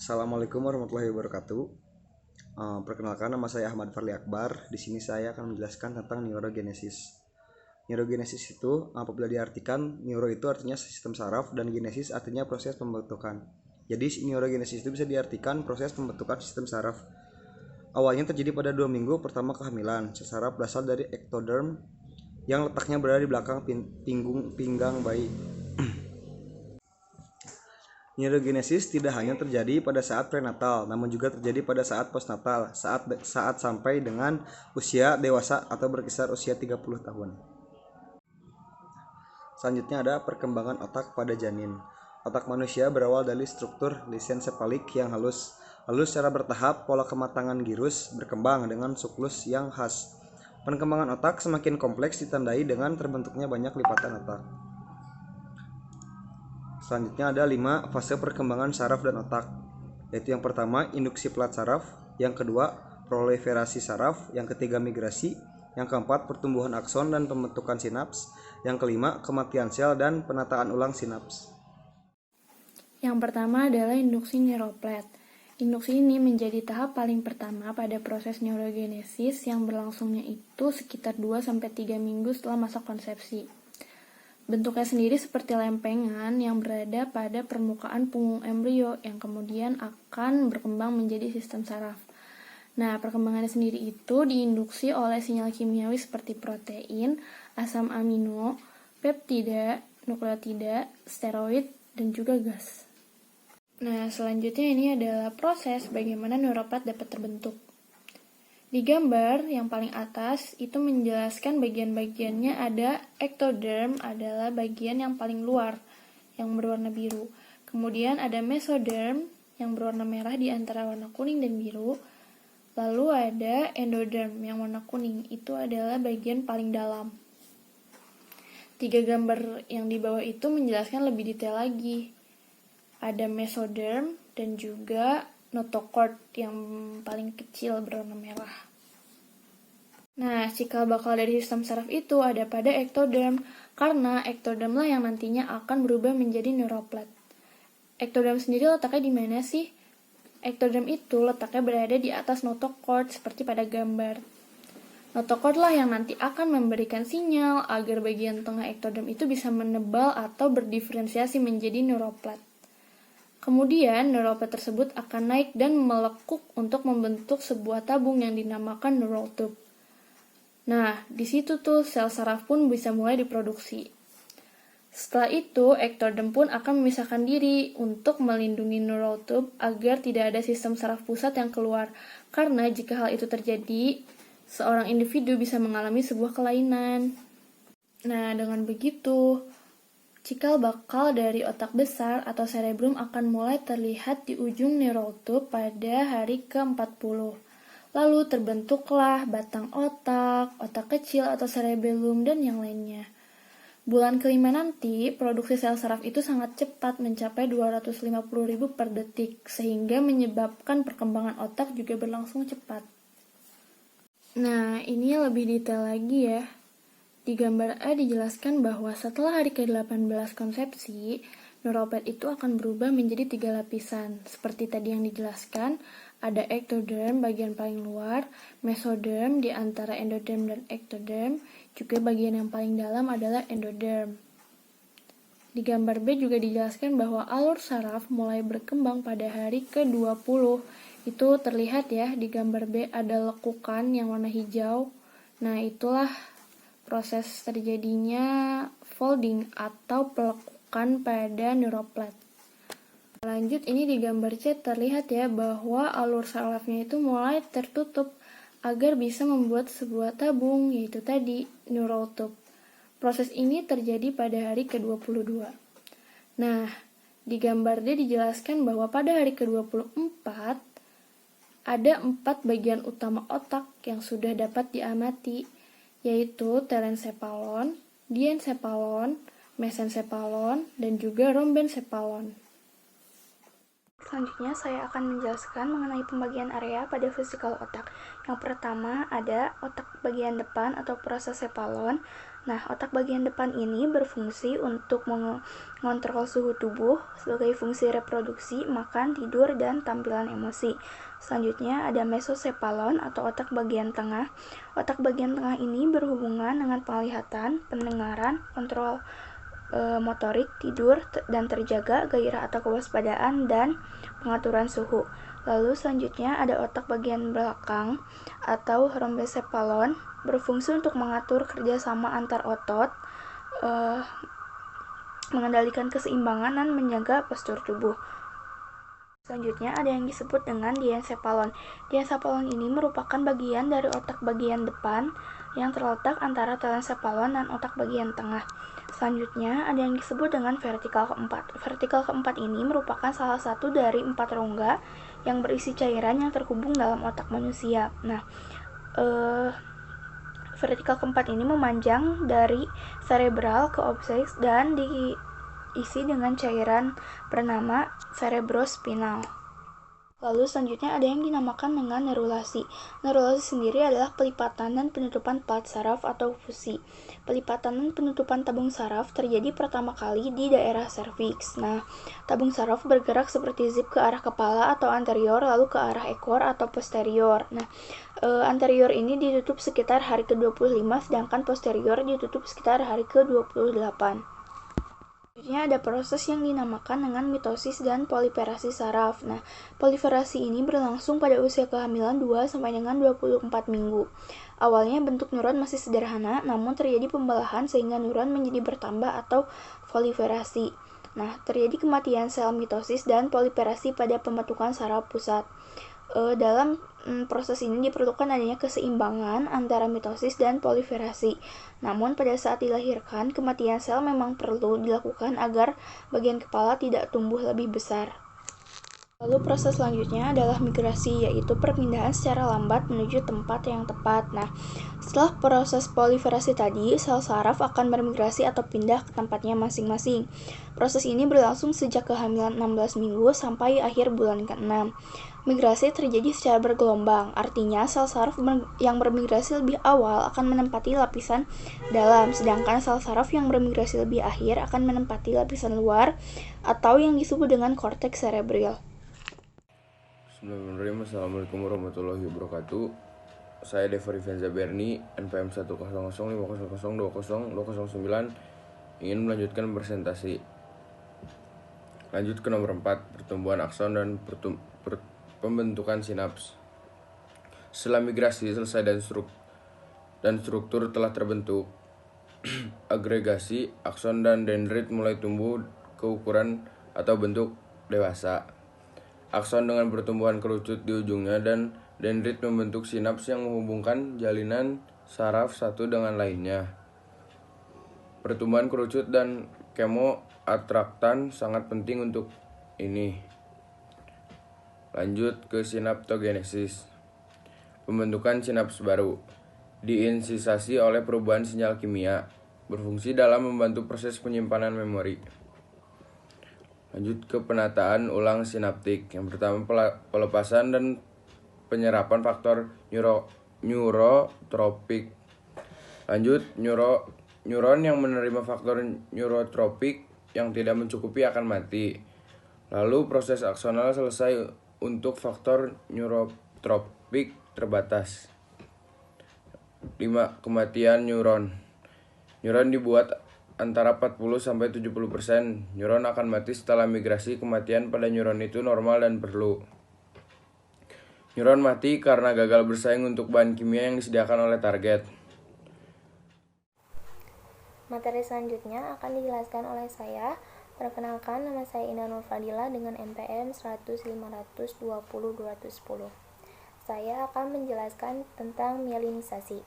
Assalamualaikum warahmatullahi wabarakatuh. Perkenalkan, nama saya Ahmad Farli Akbar. Di sini saya akan menjelaskan tentang neurogenesis. Neurogenesis itu apabila diartikan, neuro itu artinya sistem saraf dan genesis artinya proses pembentukan. Jadi neurogenesis itu bisa diartikan proses pembentukan sistem saraf. Awalnya terjadi pada 2 minggu pertama kehamilan. Sel saraf berasal dari ektoderm yang letaknya berada di belakang pinggang bayi. Neurogenesis tidak hanya terjadi pada saat prenatal, namun juga terjadi pada saat postnatal, saat sampai dengan usia dewasa atau berkisar usia 30 tahun. Selanjutnya ada perkembangan otak pada janin. Otak manusia berawal dari struktur lisensefalik yang halus. Lalu secara bertahap, pola kematangan gyrus berkembang dengan siklus yang khas. Perkembangan otak semakin kompleks ditandai dengan terbentuknya banyak lipatan otak. Selanjutnya ada 5 fase perkembangan saraf dan otak, yaitu yang pertama induksi pelat saraf, yang kedua proliferasi saraf, yang ketiga migrasi, yang keempat pertumbuhan akson dan pembentukan sinaps, yang kelima kematian sel dan penataan ulang sinaps. Yang pertama adalah induksi neuroplet. Induksi ini menjadi tahap paling pertama pada proses neurogenesis yang berlangsungnya itu sekitar 2-3 minggu setelah masa konsepsi. Bentuknya sendiri seperti lempengan yang berada pada permukaan punggung embrio yang kemudian akan berkembang menjadi sistem saraf. Nah, perkembangannya sendiri itu diinduksi oleh sinyal kimiawi seperti protein, asam amino, peptida, nukleotida, steroid, dan juga gas. Nah, selanjutnya ini adalah proses bagaimana neuroplat dapat terbentuk. Di gambar yang paling atas itu menjelaskan bagian-bagiannya. Ada ektoderm adalah bagian yang paling luar yang berwarna biru. Kemudian ada mesoderm yang berwarna merah di antara warna kuning dan biru. Lalu ada endoderm yang warna kuning, itu adalah bagian paling dalam. 3 gambar yang di bawah itu menjelaskan lebih detail lagi. Ada mesoderm dan juga notochord yang paling kecil berwarna merah. Nah, cikal bakal dari sistem saraf itu ada pada ektoderm, karena ektoderm lah yang nantinya akan berubah menjadi neuroplat. Ektoderm sendiri letaknya di mana sih? Ektoderm itu letaknya berada di atas notochord seperti pada gambar. Notochord lah yang nanti akan memberikan sinyal agar bagian tengah ektoderm itu bisa menebal atau berdiferensiasi menjadi neuroplat. Kemudian, neuroplat tersebut akan naik dan melekuk untuk membentuk sebuah tabung yang dinamakan neural tube. Nah, di situ tuh sel saraf pun bisa mulai diproduksi. Setelah itu, ektoderm pun akan memisahkan diri untuk melindungi neural tube agar tidak ada sistem saraf pusat yang keluar. Karena jika hal itu terjadi, seorang individu bisa mengalami sebuah kelainan. Nah, dengan begitu, cikal bakal dari otak besar atau cerebrum akan mulai terlihat di ujung neural tube pada hari ke-40. Lalu terbentuklah batang otak, otak kecil atau cerebellum, dan yang lainnya. Bulan kelima nanti, produksi sel saraf itu sangat cepat mencapai 250.000 per detik, sehingga menyebabkan perkembangan otak juga berlangsung cepat. Nah, ini lebih detail lagi ya. Di gambar A dijelaskan bahwa setelah hari ke-18 konsepsi, neuroplat itu akan berubah menjadi 3 lapisan. Seperti tadi yang dijelaskan, ada ektoderm bagian paling luar, mesoderm di antara endoderm dan ektoderm, juga bagian yang paling dalam adalah endoderm. Di gambar B juga dijelaskan bahwa alur saraf mulai berkembang pada hari ke-20. Itu terlihat ya, di gambar B ada lekukan yang warna hijau. Nah, itulah proses terjadinya folding atau pelekukan pada neuroplat. Lanjut, ini di gambar C terlihat ya bahwa alur sarafnya itu mulai tertutup agar bisa membuat sebuah tabung, yaitu tadi neural tube. Proses ini terjadi pada hari ke-22. Nah, di gambar D dijelaskan bahwa pada hari ke-24 ada 4 bagian utama otak yang sudah dapat diamati, yaitu telencephalon, diencephalon, mesencephalon, dan juga rhombencephalon. Selanjutnya saya akan menjelaskan mengenai pembagian area pada vesikal otak. Yang pertama ada otak bagian depan atau prosesepalon. Nah, otak bagian depan ini berfungsi untuk mengontrol suhu tubuh sebagai fungsi reproduksi, makan, tidur, dan tampilan emosi. Selanjutnya ada mesosepalon atau otak bagian tengah. Otak bagian tengah ini berhubungan dengan penglihatan, pendengaran, kontrol motorik, tidur dan terjaga, gairah atau kewaspadaan, dan pengaturan suhu. Lalu selanjutnya ada otak bagian belakang atau rhombocephalon, berfungsi untuk mengatur kerjasama antar otot, mengendalikan keseimbangan dan menjaga postur tubuh. Selanjutnya ada yang disebut dengan diencephalon. Diencephalon ini merupakan bagian dari otak bagian depan yang terletak antara telencephalon dan otak bagian tengah. Selanjutnya ada yang disebut dengan vertikal keempat. Vertikal keempat ini merupakan salah satu dari 4 rongga yang berisi cairan yang terhubung dalam otak manusia. Nah, vertikal keempat ini memanjang dari cerebral ke opsis dan diisi dengan cairan bernama cerebrospinal. Lalu selanjutnya ada yang dinamakan dengan nerulasi. Nerulasi sendiri adalah pelipatan dan penutupan plat saraf atau fusi. Pelipatan dan penutupan tabung saraf terjadi pertama kali di daerah serviks. Nah, tabung saraf bergerak seperti zip ke arah kepala atau anterior, lalu ke arah ekor atau posterior. Nah, anterior ini ditutup sekitar hari ke-25, sedangkan posterior ditutup sekitar hari ke-28. Selanjutnya ada proses yang dinamakan dengan mitosis dan proliferasi saraf. Nah, proliferasi ini berlangsung pada usia kehamilan 2 sampai dengan 24 minggu. Awalnya bentuk neuron masih sederhana, namun terjadi pembelahan sehingga neuron menjadi bertambah atau proliferasi. Nah, terjadi kematian sel mitosis dan proliferasi pada pembentukan saraf pusat. Dalam proses ini diperlukan adanya keseimbangan antara mitosis dan proliferasi. Namun pada saat dilahirkan, kematian sel memang perlu dilakukan agar bagian kepala tidak tumbuh lebih besar. Lalu proses selanjutnya adalah migrasi, yaitu perpindahan secara lambat menuju tempat yang tepat. Nah, setelah proses proliferasi tadi, sel saraf akan bermigrasi atau pindah ke tempatnya masing-masing. Proses ini berlangsung sejak kehamilan 16 minggu sampai akhir bulan ke-6. Migrasi terjadi secara bergelombang, artinya sel saraf yang bermigrasi lebih awal akan menempati lapisan dalam, sedangkan sel saraf yang bermigrasi lebih akhir akan menempati lapisan luar atau yang disebut dengan korteks cerebral. Bismillahirrahmanirrahim. Assalamualaikum warahmatullahi wabarakatuh. Saya Deva Rivenza Berni, NPM 10050200209, ingin melanjutkan presentasi. Lanjut ke nomor 4, pertumbuhan akson dan pembentukan sinaps. Setelah migrasi selesai dan struktur telah terbentuk, agregasi akson dan dendrit mulai tumbuh ke ukuran atau bentuk dewasa. Akson dengan pertumbuhan kerucut di ujungnya dan dendrit membentuk sinaps yang menghubungkan jalinan saraf satu dengan lainnya. Pertumbuhan kerucut dan kemoatraktan sangat penting untuk ini. Lanjut ke sinaptogenesis. Pembentukan sinaps baru diinisiasi oleh perubahan sinyal kimia, berfungsi dalam membantu proses penyimpanan memori. Lanjut ke penataan ulang sinaptik. Yang pertama, pelepasan dan penyerapan faktor neurotropik. Lanjut, neuron yang menerima faktor neurotropik yang tidak mencukupi akan mati. Lalu proses aksonal selesai untuk faktor neurotropik terbatas. 5. Kematian neuron. Neuron dibuat antara 40-70%. Neuron akan mati setelah migrasi. Kematian pada neuron itu normal dan perlu. Neuron mati karena gagal bersaing untuk bahan kimia yang disediakan oleh target. Materi selanjutnya akan dijelaskan oleh saya. Perkenalkan, nama saya Indah Nur Fadila dengan NPM 100520210. Saya akan menjelaskan tentang mielinisasi.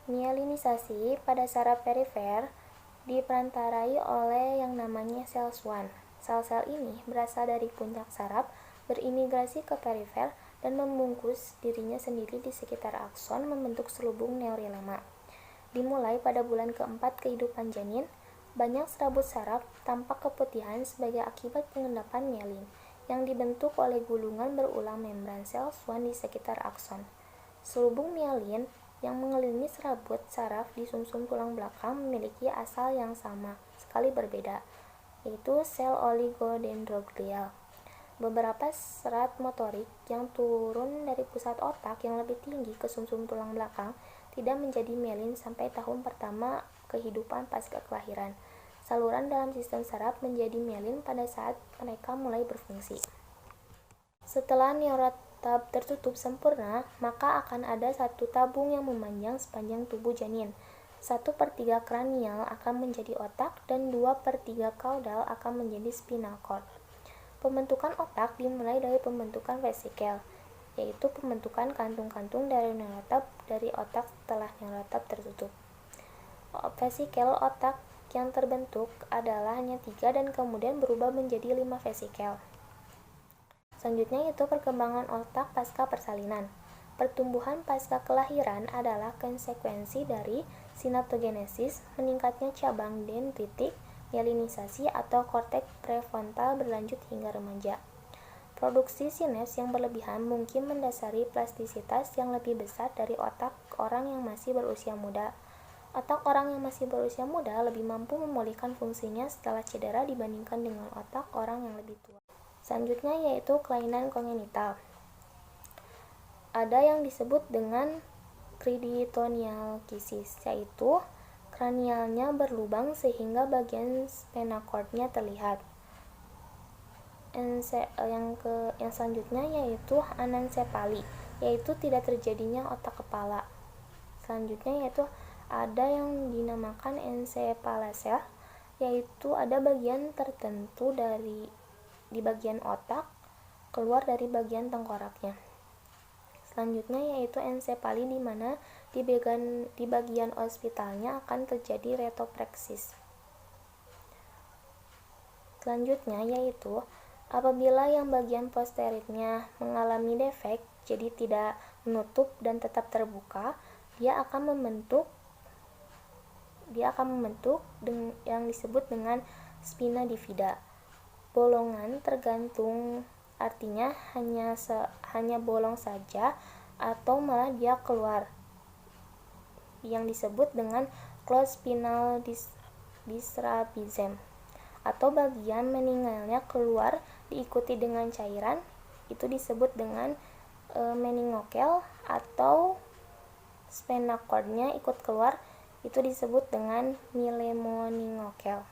Mielinisasi pada saraf perifer diperantarai oleh yang namanya sel Schwann. Sel-sel ini berasal dari puncak saraf, berimigrasi ke perifer, dan membungkus dirinya sendiri di sekitar akson membentuk selubung neurilema. Dimulai pada bulan keempat kehidupan janin, Banyak serabut saraf tampak keputihan sebagai akibat pengendapan mielin yang dibentuk oleh gulungan berulang membran sel Schwann di sekitar akson. Selubung mielin yang mengelilingi serabut saraf di sumsum tulang belakang memiliki asal yang sama sekali berbeda, yaitu sel oligodendroglial. Beberapa serat motorik yang turun dari pusat otak yang lebih tinggi ke sumsum tulang belakang tidak menjadi mielin sampai tahun pertama kehidupan pasca kelahiran. Saluran dalam sistem saraf menjadi mielin pada saat mereka mulai berfungsi. Setelah neurotab tertutup sempurna, maka akan ada satu tabung yang memanjang sepanjang tubuh janin. 1/3 kranial akan menjadi otak dan 2/3 kaudal akan menjadi spinal cord. Pembentukan otak dimulai dari pembentukan vesikel, yaitu pembentukan kantung-kantung dari neurotab dari otak setelah neurotab tertutup. Vesikel otak yang terbentuk adalah hanya 3 dan kemudian berubah menjadi 5 vesikel. Selanjutnya yaitu perkembangan otak pasca persalinan. Pertumbuhan pasca kelahiran adalah konsekuensi dari sinaptogenesis, meningkatnya cabang dendritik, mielinisasi atau korteks prefrontal berlanjut hingga remaja. Produksi sinaps yang berlebihan mungkin mendasari plastisitas yang lebih besar dari otak orang yang masih berusia muda. Otak orang yang masih berusia muda lebih mampu memulihkan fungsinya setelah cedera dibandingkan dengan otak orang yang lebih tua. Selanjutnya yaitu kelainan kongenital. Ada yang disebut dengan criditonialgisis, yaitu kranialnya berlubang sehingga bagian spinal cord-nya terlihat. Yang selanjutnya yaitu anencefali, yaitu tidak terjadinya otak kepala. Selanjutnya yaitu ada yang dinamakan encephalaceae, yaitu ada bagian tertentu di bagian otak keluar dari bagian tengkoraknya. Selanjutnya yaitu ensefali, di mana di bagian ospitalnya akan terjadi retopreksis. Selanjutnya yaitu apabila yang bagian posterirnya mengalami defek, jadi tidak menutup dan tetap terbuka, dia akan membentuk yang disebut dengan spina bifida. Bolongan tergantung, artinya hanya bolong saja atau malah dia keluar, yang disebut dengan closed spinal dysrhabism, atau bagian meningalnya keluar diikuti dengan cairan, itu disebut dengan meningokel, atau spinal cord-nya ikut keluar, itu disebut dengan milemoningokel.